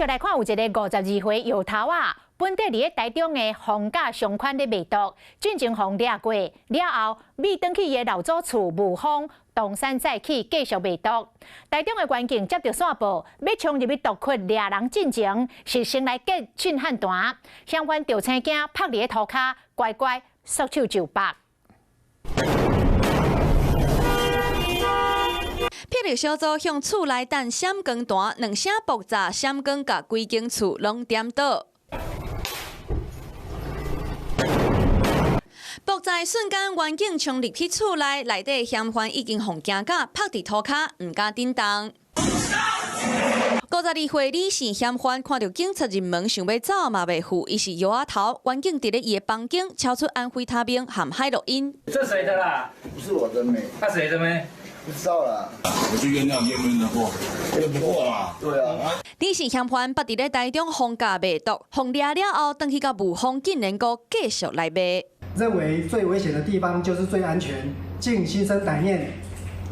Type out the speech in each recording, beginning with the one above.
续来看，有一个52岁摇头啊，本地伫台中的放假上款咧卖毒，进前放掠过了后，咪转去伊的老祖厝雾峰，东山再起继续卖毒。台中的县警接到线报，要冲入去毒窟掠人进前，是先来结震撼弹，相关调青囝拍伫个涂骹，乖乖束手就绑。 霹雳小组向厝内弹闪光弹，2声爆炸，闪光甲规间厝拢点倒。爆炸的瞬间，员警冲入去厝内，内底嫌犯已经互惊甲拍伫涂骹，唔敢震动。52岁李姓嫌犯看到警察入门，想要走嘛袂赴，伊是摇仔头。员警伫咧伊的房间敲出安非他命含海洛因。这谁的啦？不是我的妹，他谁的没？ 不知道啦。我去原谅你有没有惹过？惹不过嘛。对啊。李姓嫌犯捌伫咧台中放假卖毒，放掠了后，转去到雾峰竟然阁继续来卖。认为最危险的地方就是最安全，竟心生歹念，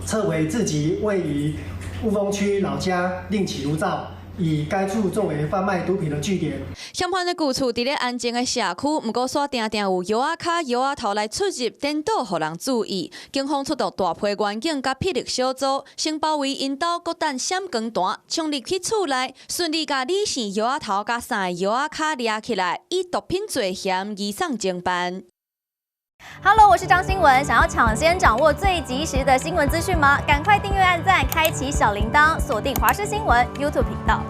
撤回自己位于雾峰区老家，另起炉灶。 以该处作为贩卖毒品的据点。嫌犯的旧厝伫咧安静的社区，不过煞定定有摇仔脚、摇仔头来出入，颠倒互人注意。警方出动大批员警甲霹雳小组，先包围因兜，各弹闪光弹，冲入去厝内，顺利甲李姓摇仔头甲3个摇仔脚抓起来，以毒品罪嫌移送侦办。 Hello， 我是张新文。想要抢先掌握最及时的新闻资讯吗？赶快订阅、按赞、开启小铃铛，锁定华视新闻 YouTube 频道。